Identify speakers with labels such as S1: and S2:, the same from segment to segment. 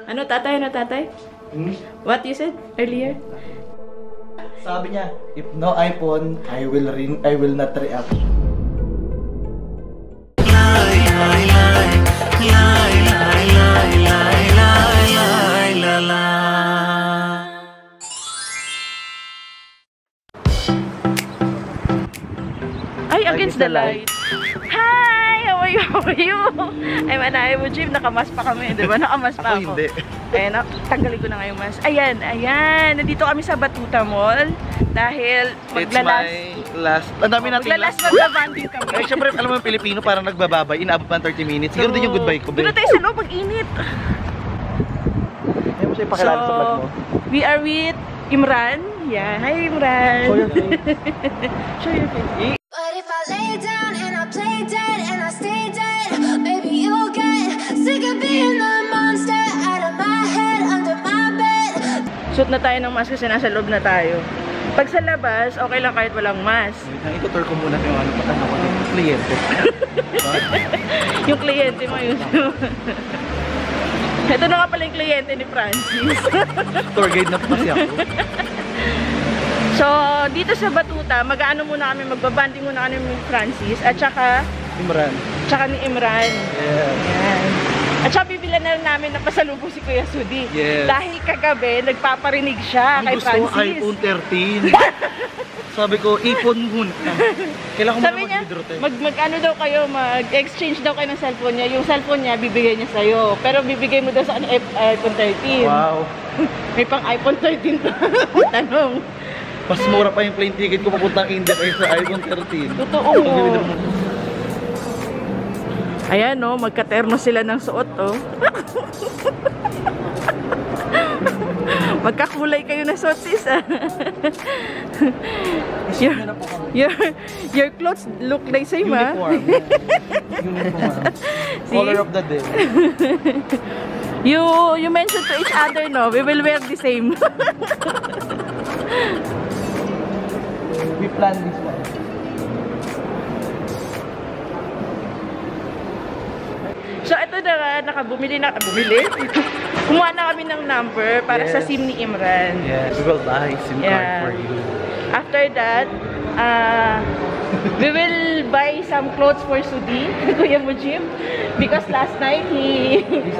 S1: Ano tatay? What you said earlier?
S2: Sabi niya, if no iPhone, I will not react.
S1: Ay, against the light. Hi! How are you? I'm Anahe Mujib. Nakamas pa kami. Diba? Nakamas pa ako.
S2: Hindi.
S1: Ayan, tanggalin ko na ngayon mas. Ayan. Nandito kami sa Batuta Mall. Dahil maglalas.
S2: It's my last. Ang dami natin
S1: Maglalas magbabanding kami.
S2: Eh, syempre, alam mo yung Pilipino, parang nagbababay. Inaabot pa ng 30 minutes. Siguro din yung goodbye ko.
S1: Doon na tayo sa loob. Pag-init.
S2: Ayaw mo siya ipakilala sa vlog mo.
S1: We are with Imran. Yeah. Hi, Imran.
S2: Show your face.
S1: Show your face.
S3: But if I lay down and I play dead and I stay dead, maybe you'll get sick of being the monster out of my head, under my bed.
S1: Suot na tayo ng mask kasi nasa loob na tayo. Pag sa labas, okay lang kahit walang mask.
S2: Itutur ko muna yung ano ko ng kliyente.
S1: Yung kliyente mo yun. Ito na nga pala yung kliyente ni Francis.
S2: Tour guide na po kasi ako.
S1: So, dito sa Batuta, mag-ano muna kami, magbabanding muna kami ni Francis at saka
S2: Imran.
S1: Tsaka ni Imran.
S2: Yeah.
S1: Ayan. At saka bibilan na namin na pasalubong si Kuya Sudi.
S2: Yes.
S1: Dahil kagabi, nagpaparinig siya kay Francis.
S2: Gusto iPhone 13. Sabi ko, iPhone muna. Kailangan ko
S1: Sabi
S2: muna
S1: niya,
S2: mag-video
S1: mag-ano daw kayo, mag-exchange daw kayo ng cellphone niya. Yung cellphone niya, bibigay niya sa'yo. Pero bibigay mo daw sa iPhone 13.
S2: Wow.
S1: May pang iPhone 13 pa. Tanong.
S2: Mas mura pa yung plane ticket ko papuntang India kaysa sa iPhone 13.
S1: Totoo. Ayan, no, magkaterno sila ng suot, oh. Magkakulay kayo na suot, sis, ah. Your clothes look like same, ah.
S2: Uniform. Uniform. Color of the day.
S1: You mentioned to each other, no? We will wear the same.
S2: We plan this one.
S1: So, ito na nga, bumili? Kumuha na kami ng number para sa SIM ni Imran.
S2: Yes, we will buy SIM card for you.
S1: After that, we will buy some clothes for Sudi, Kuya Mujib, because last night he's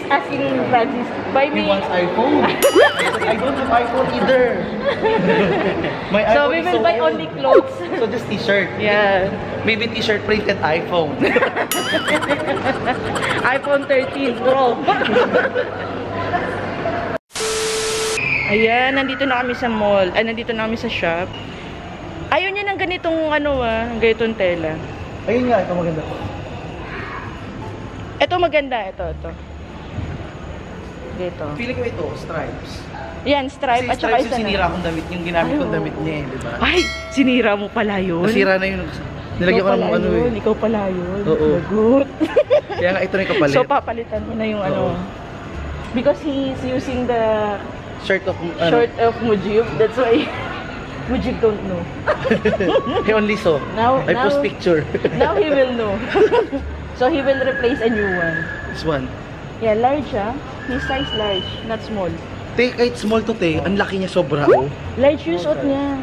S1: asking Francis, buy me.
S2: He wants iPhone. I don't have iPhone either. My
S1: So
S2: iPhone
S1: we
S2: is
S1: will buy
S2: old.
S1: only clothes.
S2: So just t-shirt.
S1: Yeah.
S2: Maybe t-shirt printed iPhone.
S1: iPhone 13 Pro. Ayan, nandito na kami sa mall. Nandito na kami sa shop. Ayaw niya ng ganitong ganitong tela.
S2: Ayun nga, ito maganda.
S1: Ito maganda, ito. Dito.
S2: Feeling ko ito, stripes.
S1: Yan, stripe
S2: Kasi
S1: at saka
S2: stripes
S1: isa
S2: yung sinira akong damit, yung ginamit kong damit niya eh, di ba?
S1: Ay, sinira mo pala yun.
S2: Nasira na yun. Nilagyan ko ng ano eh.
S1: Ikaw pala yun.
S2: Oo.
S1: Lagot.
S2: Kaya nga ito na yung kapalit.
S1: So, papalitan mo na yung
S2: Oo.
S1: Because he's using the
S2: Shirt of
S1: short of Mujib. That's why Mujib don't know.
S2: He only saw. I post picture.
S1: Now he will know. So, he will replace a new one.
S2: This one.
S1: Yeah, large His size large, not small.
S2: Te, kahit small to te, ang laki niya sobra oh.
S1: Large yung suot niya.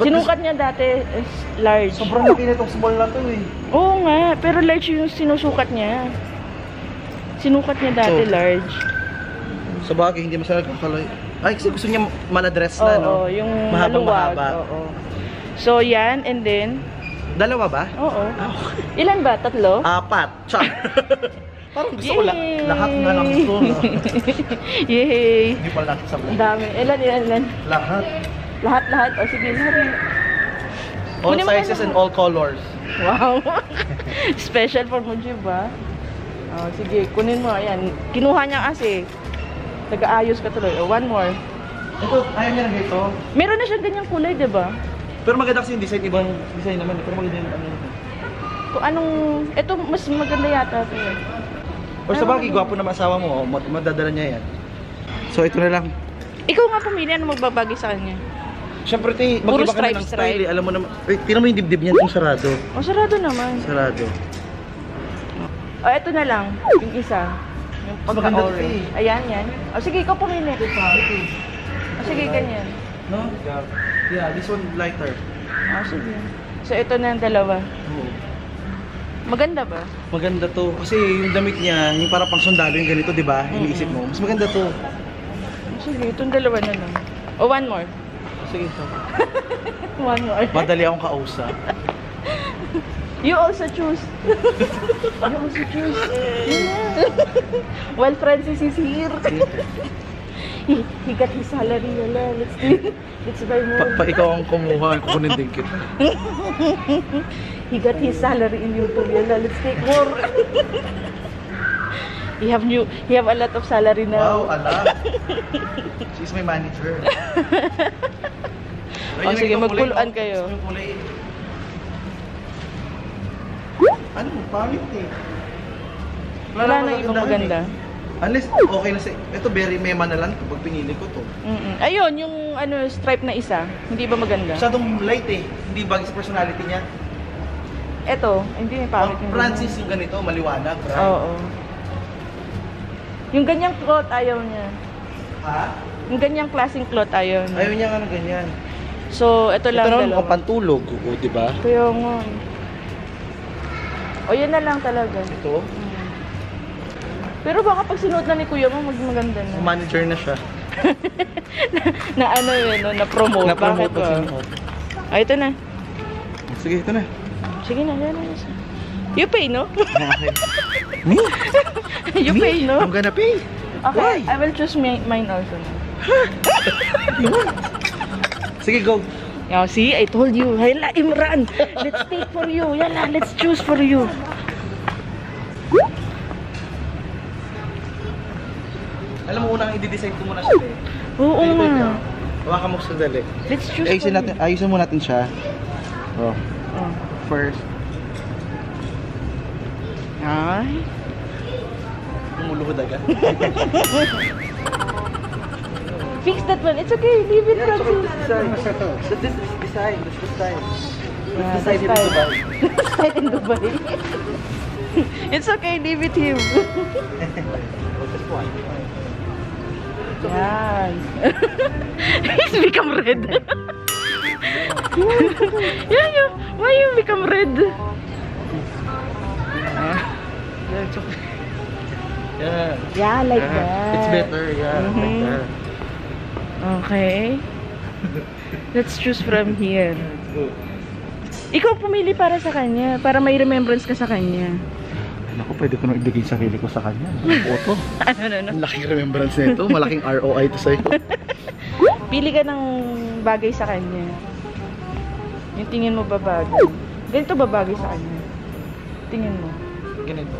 S1: Sinukat niya dati is large.
S2: Sobrang laki na itong small na to eh.
S1: Oo nga, pero large yung sinusukat niya. Sinukat niya dati large.
S2: Sa bagay, hindi masarap kakaloy. Ay, kasi gusto niya maladress na, no?
S1: Oo, yung
S2: mahaba.
S1: Oo. So, yan, and then...
S2: Dalawa ba?
S1: Oo.
S2: Ah, okay.
S1: Ilan ba? 3?
S2: 4. Char. Parang gusto ko lahat na lang ito. No?
S1: Yay!
S2: Hindi pala natin sabi.
S1: Ang dami. Ilan?
S2: Lahat.
S1: Lahat. O, sige, lahat.
S2: All sizes and all colors.
S1: Wow! Special for Mujib, ba? Oh, sige, kunin mo. Ayan. Kinuha niya kasi. Nag-aayos ka tuloy. Oh, one more.
S2: Ito, ayaw niya na ito.
S1: Meron na siyang ganyang kulay, diba?
S2: Pero maganda kasi yung design, ibang design naman. Pero maganda yung ano.
S1: Kung anong... Ito, mas maganda yata ito.
S2: Or sa bagay, gwapo na asawa mo, madadala niya yan. So, ito na lang.
S1: Ikaw nga pumili, ano magbabagay sa kanya?
S2: Siyempre,
S1: Puro
S2: mag-iba ka na ng
S1: stripe.
S2: style eh. Alam mo naman, tingnan mo yung dibdib niyan, kung sarado.
S1: Oh, sarado naman.
S2: Sarado.
S1: Oh, ito na lang. Yung isa. Yung
S2: Mas maganda to,
S1: pagka-orange.
S2: eh.
S1: Ayan, yan. O sige, ikaw pumili. O sige, ganyan.
S2: No? Yeah, this one lighter.
S1: O sige. So ito na yung dalawa.
S2: Oo.
S1: Maganda ba?
S2: Maganda to. Kasi yung damit niya, yung para pang sundalo yung ganito, di ba? Iniisip mo. Mas maganda to.
S1: O sige, itong dalawa na lang. O one more.
S2: Sige, so.
S1: One more.
S2: Madali akong kausap.
S1: You also choose. You also choose. While Francis is here. He got his salary. Wala. Let's buy more.
S2: Pa ikaw ang kumuha, kukunin din kita.
S1: He got his salary in YouTube. Yala, let's take more. He have a lot of salary now.
S2: Wow, ala. She's my manager.
S1: O sige, magpuluan kayo.
S2: Yung kulay. Ano, pangit eh.
S1: Wala na ibang maganda.
S2: Unless, okay na sa... Ito, very mema na lang kapag pinili ko to.
S1: Ayun, yung ano stripe na isa. Hindi ba maganda?
S2: Masyadong light eh. Hindi bagay sa personality niya.
S1: Eto, hindi pangit yung
S2: Francis yung ganito, maliwanag. Right?
S1: Oo. Yung ganyang cloth ayaw niya.
S2: Ha?
S1: Yung ganyang klaseng cloth ayaw niya.
S2: Ayaw niya nga ng ganyan.
S1: So, ito lang
S2: Ito naman
S1: dalawa.
S2: mukhang pantulog, o, di ba?
S1: Kaya nga. O, yan na lang talaga.
S2: Ito,
S1: Pero baka pag sinuot na ni kuya mo, maganda na.
S2: manager na siya.
S1: na ano yun, no? Na-promote.
S2: Na-promote
S1: Bakit
S2: pag
S1: ba?
S2: sinuot.
S1: Ay, ito na.
S2: Sige, ito na.
S1: Sige na, yan na. You pay, no?
S2: Okay. Me?
S1: You
S2: Me?
S1: pay, no?
S2: I'm gonna pay.
S1: Okay,
S2: Why?
S1: I will choose mine also.
S2: Sige, go.
S1: Oh, see, I told you. Hala, Imran. Let's take for you. Yala, let's choose for you.
S2: Alam mo, unang i-decide ko muna siya.
S1: Oo nga.
S2: Hawakan mo sa dali.
S1: Let's choose
S2: Ayusin mo natin siya. Oh.
S1: Oh.
S2: First,
S1: Ay.
S2: umuluhod agad.
S1: Fix that one. It's okay. Leave it, Francis.
S2: This is design. This is style.
S1: Yeah,
S2: This design in
S1: that's
S2: Dubai.
S1: Style in Dubai. It's okay. Leave it him.
S2: This one.
S1: Yan. He's become red. Yeah. Why you become red?
S2: Yeah, it's okay. Yeah.
S1: Yeah, like
S2: Yeah.
S1: that.
S2: It's better, yeah. Like
S1: Mhm.
S2: that.
S1: Okay. Let's choose from here.
S2: Let's go.
S1: Ikaw pumili para sa kanya, para may remembrance ka sa kanya.
S2: Ay, naku, pwede ko nang ibigay yung sarili ko sa kanya. Photo.
S1: Ano?
S2: Ang laking remembrance nito. Malaking ROI to sa'yo.
S1: Pili ka ng bagay sa kanya. Yung tingin mo ba bagay? Ganito ba bagay sa kanya? Tingin mo.
S2: Ganito.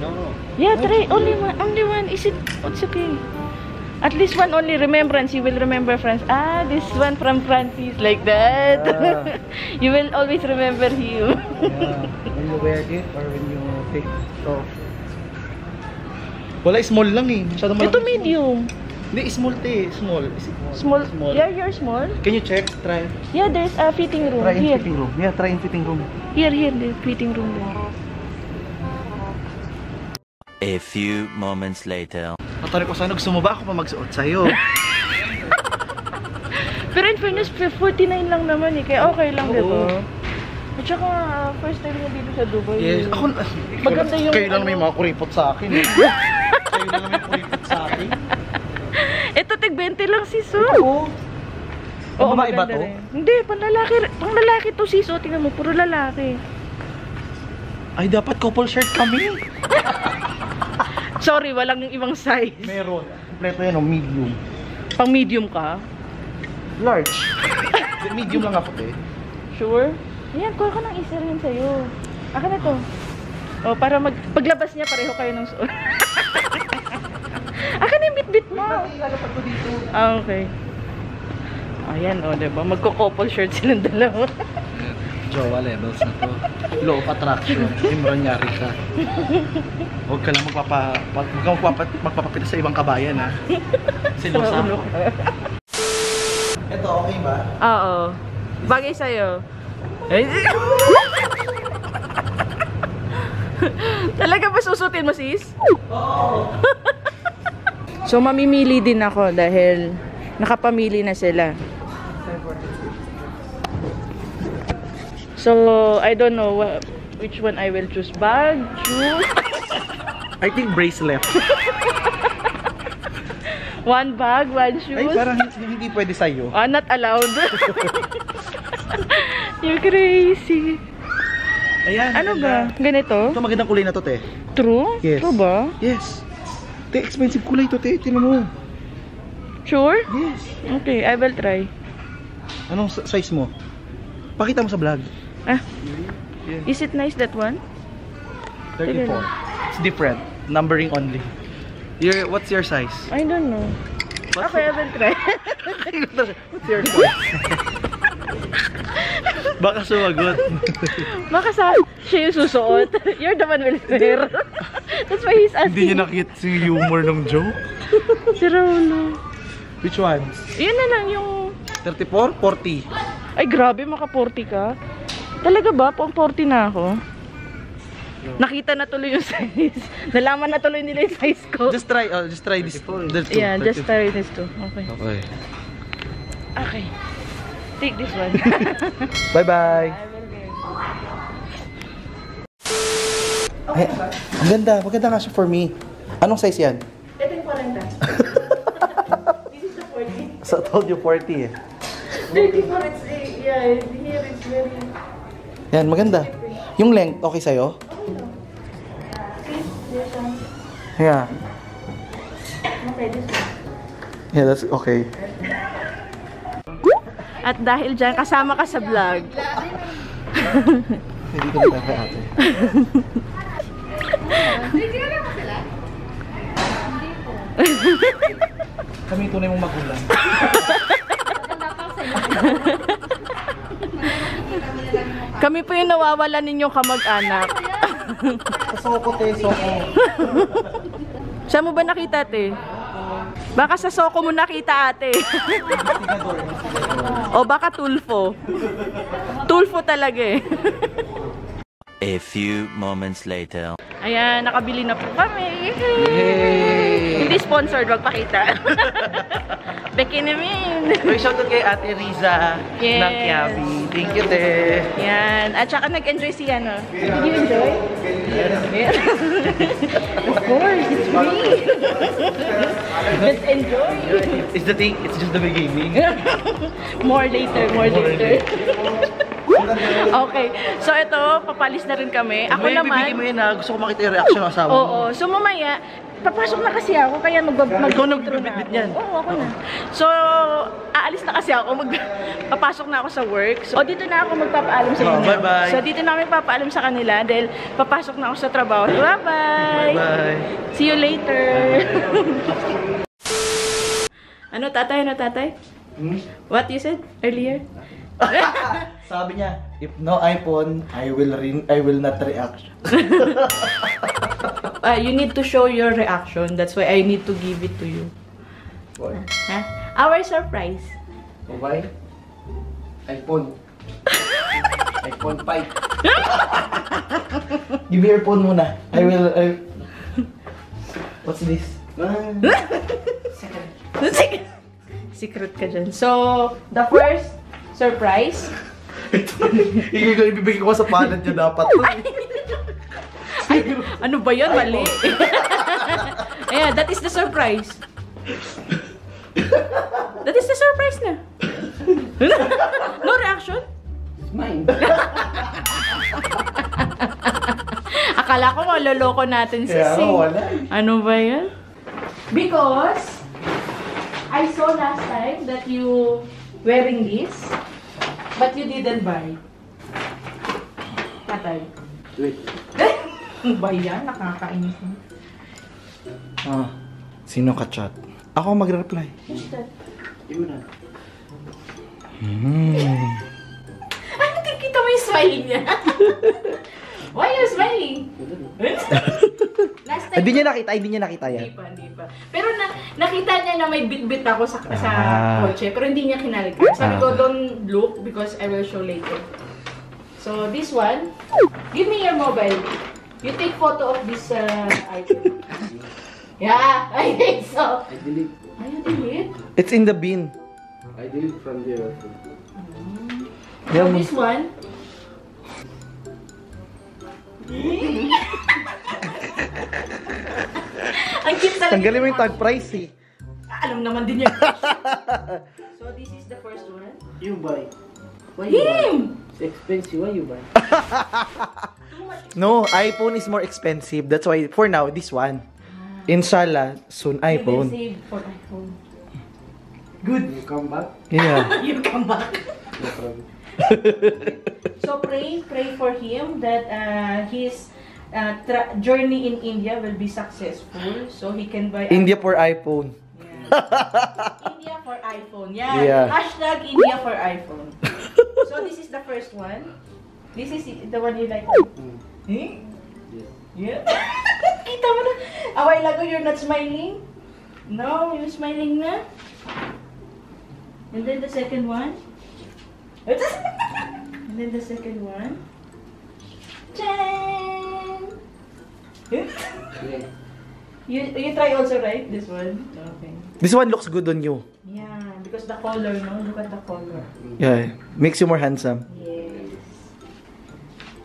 S2: No.
S1: Yeah, try. Only one. Is it? It's okay. At least one only remembrance. You will remember friends. Ah, this one from Francis. Like that.
S2: Yeah.
S1: You will always remember him.
S2: Yeah. When you wear it or when you take it off. Wala, small lang eh. Masyado malaki.
S1: Ito medium.
S2: Hindi, small te. Small. Is it
S1: Small.
S2: Small.
S1: Yeah, you're small.
S2: Can you check? Try.
S1: Yeah, there's a fitting room.
S2: Try in
S1: Here.
S2: fitting room. Yeah, try in fitting room.
S1: Here, the fitting room there.
S4: A few moments later.
S2: Natari ko sana gusto mo ba ako pa magsuot sa'yo?
S1: Pero in fairness, 49 lang naman eh. Kaya okay lang,
S2: Oo.
S1: di ba? At saka, first time niya dito sa Dubai.
S2: Yes.
S1: eh.
S2: Ako,
S1: Maganda yung
S2: kayo lang
S1: ano.
S2: may mga kuripot sa akin eh. Kayo lang may kuripot sa akin.
S1: Ito, tig 20 lang sis, oh.
S2: Oo.
S1: Oo,
S2: babae ba
S1: maganda
S2: to?
S1: rin. Hindi, pang lalaki to sis, oh. Tingnan mo, puro lalaki.
S2: Ay, dapat couple shirt kami.
S1: Sorry, walang yung ibang size.
S2: Meron. Kompleto yan, medium.
S1: Pang medium ka?
S2: Large. Medium lang ako eh.
S1: Sure? Ayan, kuha ka ng isa rin sa'yo. Aka na to. O, para paglabas niya, pareho kayo ng suot. Aka na yung bit-bit mo.
S2: Lalapag ko dito.
S1: Ah, okay. Ayan, o, diba? Magko-couple shirt silang dalawa.
S2: Jowa levels na to. Law of attraction. Imran yari ka. Huwag ka lang magpapapita sa ibang kabayan ha. Silosa ako. Ito, okay ba?
S1: Oo. Bagay sa'yo. Ay, talaga ba susutin mo, sis? Oo. So, mamimili din ako dahil nakapamili na sila. So, I don't know which one I will choose. Bag, shoes.
S2: I think bracelet.
S1: One bag, one shoes.
S2: Ay, parang hindi pwede sa'yo.
S1: Not allowed. You're crazy.
S2: Ayan.
S1: Ano ba? Ganito?
S2: Ito magandang kulay na to, te.
S1: True?
S2: Yes.
S1: True ba?
S2: Yes. Te, expensive kulay to, te. Tingnan mo.
S1: Sure?
S2: Yes.
S1: Okay, I will try.
S2: Anong size mo? Pakita mo sa vlog.
S1: Ah. Is it nice, that one?
S2: 34. It's different. Numbering only. What's your size?
S1: I don't know. Okay, I will try.
S2: What's your size? Baka sumagot.
S1: Baka siya yung susuot. You're the one will wear. That's why he's asking.
S2: Hindi niya nakita yung humor ng joke.
S1: Si Rolo.
S2: Which ones?
S1: Yun na lang yung...
S2: 34? 40?
S1: Ay, grabe, maka 40 ka. Talaga ba? Pang 40 na ako. Nakita na tuloy yung size. Nalaman na tuloy nila yung size ko.
S2: Just try this.
S1: Yeah, just try this too. Okay.
S2: Okay.
S1: Okay. Take this one.
S2: Bye-bye. Ay, ang ganda. Maganda nga siya for me. Anong size yan?
S1: Ito yung 40. This is the 40.
S2: So, I told you 40 eh.
S1: 34, it's, yeah, here it's very...
S2: Yan, maganda. Yung length, okay sa'yo? Yeah.
S1: Okay, this one.
S2: Yeah, that's okay.
S1: At dahil dyan, kasama ka sa vlog.
S2: Hindi ko na kay ate. Kami tunay mong magulang.
S1: Kami po yung nawawalan ninyong kamag-anak.
S2: Sa Soko, te. Soko.
S1: Saan mo ba nakita, te? Baka sa Soko mo nakita, ate. O baka Tulfo. Tulfo talaga eh.
S4: A few moments later.
S1: Ayan, nakabili na po kami.
S2: Yay!
S1: Hindi sponsored, wag pakita. Becky namin.
S2: May shoutout kay Ate Riza
S1: Yes.
S2: ng Quiabi. Thank you, te.
S1: Yan. At saka nag-enjoy si ano. Did you enjoy? Yes. Of course, it's free. Just enjoy.
S2: It's the thing, it's just the beginning.
S1: More later, more later. Okay. So ito, papalis na rin kami. Ako
S2: May
S1: naman.
S2: bibigay mo yun ha. Gusto ko makita yung reaction ng asawa mo.
S1: Oo. So mamaya, papasok na kasi ako, kaya
S2: Ikaw na
S1: intro
S2: magbibitbit
S1: ako.
S2: yan.
S1: Oo, ako na. So, aalis na kasi ako, papasok na ako sa work. So, dito na ako magpapaalam sa inyo.
S2: Bye-bye.
S1: So, dito na ako magpapaalam sa kanila dahil papasok na ako sa trabaho. Bye-bye!
S2: Bye.
S1: See you later! Ano, tatay? Ano, tatay? What you said earlier?
S2: Sabi niya, if no iPhone, I will not react.
S1: You need to show your reaction. That's why I need to give it to you.
S2: Why?
S1: Huh? Our surprise.
S2: Why? iPhone. iPhone 5. Give me your phone muna. What's this?
S1: Secret ka dyan. So, the first surprise.
S2: Ikaw ibibigay ko sa palad niya dapat.
S1: Ay, ano ba yan? Mali. Ayan, that is the surprise. That is the surprise na. No reaction?
S2: It's mine.
S1: Akala ko maloloko natin si
S2: Kaya
S1: Sing.
S2: wala.
S1: Ano ba yan? Because I saw last time that you wearing this, but you didn't buy. Patay.
S2: Wait.
S1: Ano ba yan? Nakakainis mo.
S2: Sino ka-chat? Ako magre-reply.
S1: Who's that? Ano kikita mo yung smile niya? Why are you smiling? Last time.
S2: Hindi niya nakita yan.
S1: Hindi pa. Pero nakita niya na may bit-bit ako sa kotse, pero hindi niya kinalika. Sabi ko, don't look because I will show later. So this one, give me your mobile. You take photo of this item. Yeah, I think so.
S5: I delete.
S1: Are you delete?
S2: It's in the bin.
S5: I delete from there.
S1: So this one. Ang cute talaga.
S2: Tanggalin mo yung tag price eh.
S1: Alam naman din yan. So this is the first one.
S5: You buy. Why you buy?
S1: Him!
S5: It's expensive. Why you buy?
S2: No, iPhone is more expensive. That's why, for now, this one. Inshallah, soon
S1: You will
S2: iPhone.
S1: save for iPhone.
S5: Good. You come back.
S2: Yeah.
S1: You come back.
S5: No problem.
S1: So pray for him that his journey in India will be successful, so he can buy.
S2: India for iPhone.
S1: Yeah. India for iPhone. Yeah.
S2: Yeah.
S1: Hashtag India for iPhone. So this is the first one. This is the one you like. Eh?
S5: Yes.
S1: Yeah. Kita mo na. A while ago you're not smiling. No, you're smiling na. And then the second one. And then the second one. Chan!
S5: Yeah.
S1: You try also, right? This one? Okay.
S2: This one looks good on you.
S1: Yeah, because the color, no? Look at the color.
S2: Yeah, makes you more handsome.
S1: Yes.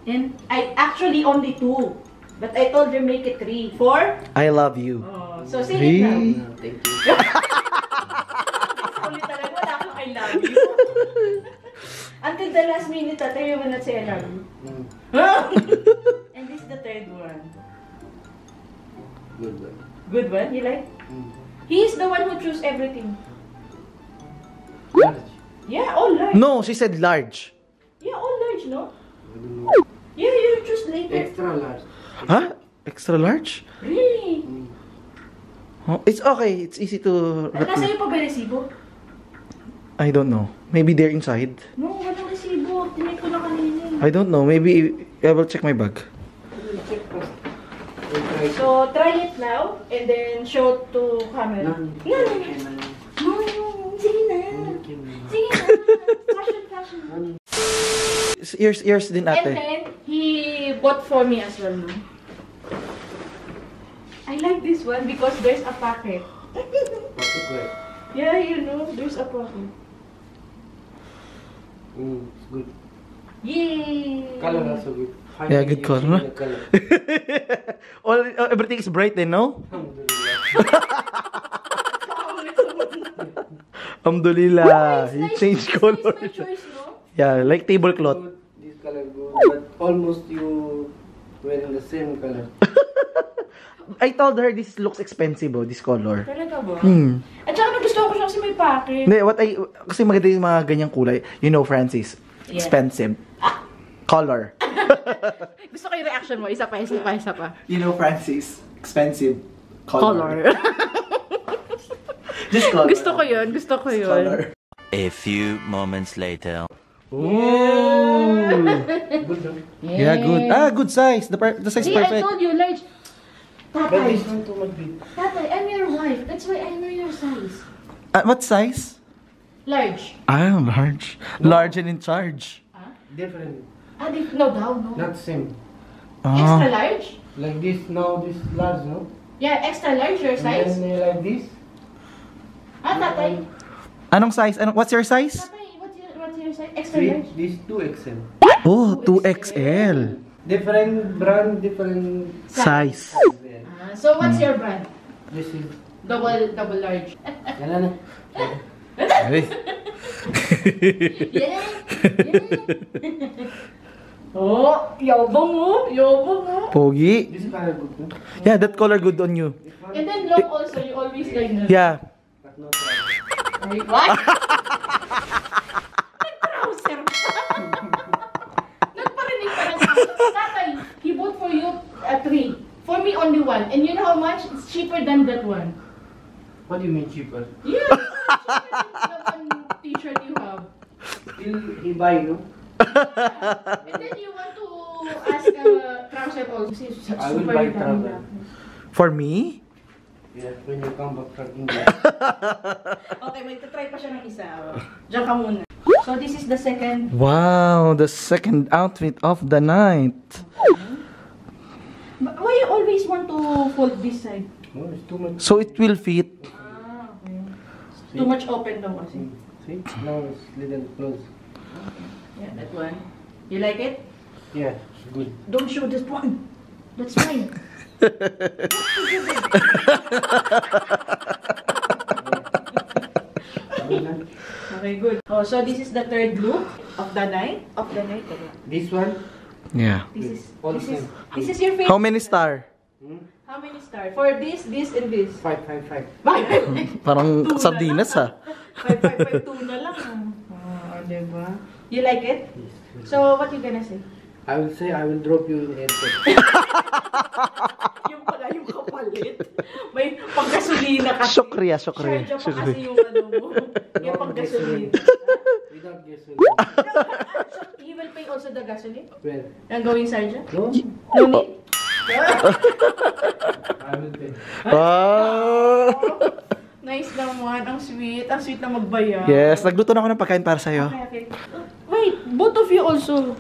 S1: And I actually only 2. But I told her make it 3. 4?
S2: I love you.
S1: Oh, so say it now.
S5: No, thank you.
S1: Ulit talaga, wala akong I love you. Until the last minute, tatay mo na say I love you. And this is the third one.
S5: Good one.
S1: Good one? You like? He is the one who choose everything.
S5: Large.
S1: Yeah, all large.
S2: No, she said large.
S1: Yeah, all large, no?
S5: I don't know.
S1: Yeah, you choose later.
S5: Extra large.
S2: Huh? Extra large?
S1: Really?
S2: Oh, it's okay. It's easy to...
S1: Nasa iyo pa ba resibo?
S2: I don't know. Maybe they're inside.
S1: No, walang resibo. Tinay ko na kanina.
S2: I don't know. Maybe I will check my bag.
S5: Check first. We'll try.
S1: So, try it now and then show to camera.
S5: No.
S1: No. Sige na. Sige na. Fashion.
S2: Ears din
S1: And
S2: ate.
S1: then, he bought for me as well, no? I like this one because there's a pocket.
S5: What's it like?
S1: Yeah, you know, there's a pocket.
S5: It's good.
S1: Yay!
S5: Color also good.
S2: Yeah, good
S5: you
S2: color.
S5: see the color.
S2: Everything is bright then, no? Alhamdulillah. He changed color.
S1: It's my choice, no?
S2: Yeah, like tablecloth.
S5: Good. This color good, but almost you wearing the same color.
S2: I told her this looks expensive, oh, this color.
S1: Talaga ba?
S2: Hmm.
S1: At saka nagustuhan ko siya kasi may pocket.
S2: Hindi, kasi maganda yung mga ganyang kulay. You know, Francis,
S1: Yeah.
S2: expensive. Color.
S1: Gusto ko yung reaction mo. Isa pa.
S2: You know, Francis, expensive. Just color.
S1: Gusto ko yun.
S2: Color.
S4: A few moments later.
S2: Ooh.
S5: Good, no?
S2: Yeah, good. Ah, good size. The size
S1: See, I
S2: perfect.
S1: told you, large.
S5: But
S1: Tatay,
S5: this one too much big.
S1: Tatay, I'm your wife. That's why I know your size.
S2: What size?
S1: Large.
S2: Ah, large. Large and in charge.
S5: Different.
S1: No daw, no.
S5: Not same.
S1: Extra
S2: Ah.
S1: large?
S5: Like this now, this large, no?
S1: Yeah, extra large your
S5: And
S1: size.
S5: then like this.
S1: Tatay.
S2: Anong size? What's your size?
S1: Tatay, what's your size? Extra large?
S5: This 2XL.
S2: Oh, 2XL.
S5: Different brand, different
S2: Size.
S5: size.
S1: So what's your brand?
S5: This is.
S1: Double large.
S5: Yan na.
S1: Yeah. Oh, yabang mo.
S2: Pogi.
S5: This is color good, no?
S2: Yeah, that color good on you.
S5: This one,
S1: And then long also, you always like that.
S2: Yeah.
S5: but no trouser.
S1: Ay, what? Nag-trouser pa. Nagparinig pa ng tatay. He bought for you 3. For me, only 1. And you know how much? It's cheaper than that one.
S5: What do you mean cheaper?
S1: Yeah, cheaper than the one t-shirt you have.
S5: Still, he buy, no?
S1: And then you want to ask trouser also.
S5: I will buy trouser.
S2: For me?
S5: Yeah, when you come back from India.
S1: Okay, magta-try pa siya ng isa. Diyan ka muna. So this is the second.
S2: Wow, the second outfit of the night.
S1: Why you always want to fold this side?
S5: No, it's too much.
S2: So it will fit.
S1: Ah, okay. Too much open daw kasi.
S5: See? Now it's little close.
S1: Yeah, that one. You like it?
S5: Yeah, good.
S1: Don't show this one. That's mine. Okay, good. Oh, so this is the third look of the night. Of the night.
S5: This one?
S2: Yeah.
S1: This is
S5: All
S1: this is
S5: same.
S1: this is your favorite.
S2: How many star?
S1: How many stars? For this, and this.
S5: 5, 5, 5.
S2: Parang sardinas ha.
S1: 5, 2 na lang. Oh, diba? You like it? So, what you gonna say?
S5: I will say I will drop you in airport.
S1: Yung pala yung kapalit. May panggasolina kasi.
S2: Sukriya, sukriya.
S1: Sharjah pa kasi yung ano mo. Yung panggasolina.
S5: Without gasoline.
S1: He will pay also the gasoline?
S5: Well,
S1: Ang going Sharjah?
S5: no?
S1: No need?
S5: I will pay.
S2: Wow!
S1: Nice naman. Ang sweet. Ang sweet na magbayad.
S2: Yes, nagluto na ako ng pagkain para sa'yo.
S1: Okay, okay. Wait, both of you also.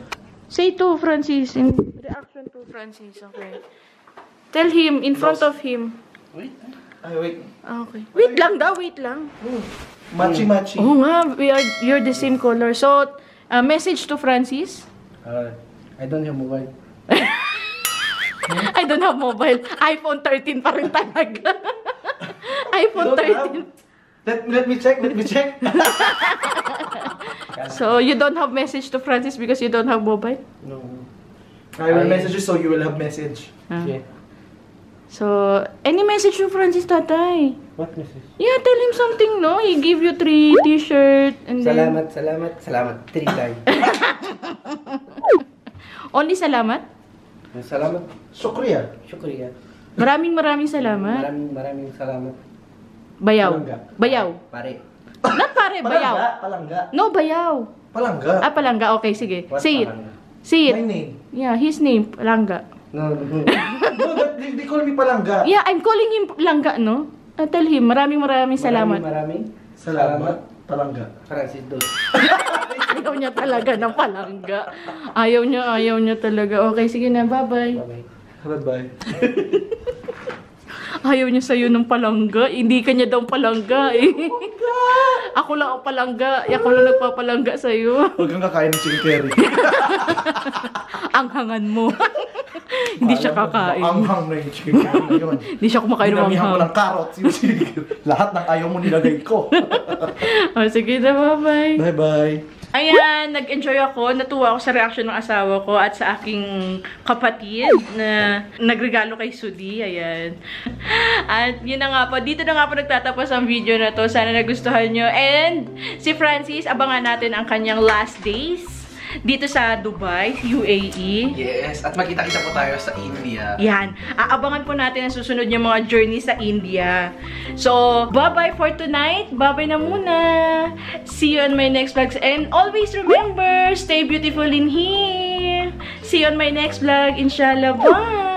S1: Say to Francis in reaction to Francis, okay? Tell him in front of him.
S2: Wait. Ay, wait.
S1: Okay. Wait lang daw, wait lang.
S2: Machi-machi.
S1: Oo nga, you're the same color. So, message to Francis.
S5: I don't have mobile.
S1: I don't have mobile. iPhone 13 pa rin talaga. iPhone 13.
S2: Let me check,
S1: So, you don't have message to Francis because you don't have mobile?
S5: No.
S2: I will message you so you will have message.
S5: Yeah.
S1: So, any message to Francis, tatay?
S5: What message?
S1: Yeah, tell him something, no? He give you 3 t-shirt and then...
S5: Salamat. 3 times.
S1: Only salamat?
S5: Salamat.
S2: Sukriya.
S5: Shukriya.
S1: Maraming salamat.
S5: Maraming salamat.
S1: Bayaw.
S2: Palangga.
S1: Bayaw.
S5: Pare.
S1: Not pare, bayaw.
S2: Palangga.
S1: No, bayaw.
S2: Palangga.
S1: Ah, palangga. Okay, sige.
S5: What
S1: Say it.
S5: palangga?
S1: Say
S2: My
S1: it.
S2: name.
S1: Yeah, his name, Palangga.
S5: No.
S2: No, they call me Palangga.
S1: Yeah, I'm calling him Palangga, no? Tell him, maraming salamat.
S5: Maraming
S2: Salamat. Palangga.
S5: Francis Dos.
S1: Ayaw niya talaga ng palangga. Ayaw niya talaga. Okay, sige na, bye-bye.
S5: Bye-bye.
S2: Bye-bye.
S1: Ayaw niya sa'yo ng palangga. Hindi ka niya daw palangga eh. Ako lang ang palangga. Ako lang nagpapalangga sa'yo.
S2: Huwag kang kakain ng chicken curry.
S1: Ang hangan mo. Hindi siya kakain.
S2: Ang hang na yung chicken curry ngayon.
S1: Hindi siya kumakain ng
S2: Dinamihan ko
S1: manghang.
S2: ng carrots yung chicken curry. Lahat ng ayaw mo nilagay ko.
S1: Oh, sige na, bye-bye.
S2: Bye-bye.
S1: Ayan, nag-enjoy ako. Natuwa ako sa reaction ng asawa ko at sa aking kapatid na nagregalo kay Sudi. Ayan. At yun na nga po. Dito na nga po nagtatapos ang video na to. Sana nagustuhan nyo. And si Francis, abangan natin ang kanyang last days dito sa Dubai, UAE.
S2: Yes, at magkita-kita po tayo sa India.
S1: Yan. Aabangan po natin ang susunod yung mga journey sa India. So, bye-bye for tonight. Bye-bye na muna. See you on my next vlogs. And always remember, stay beautiful in here. See you on my next vlog. Inshallah. Bye!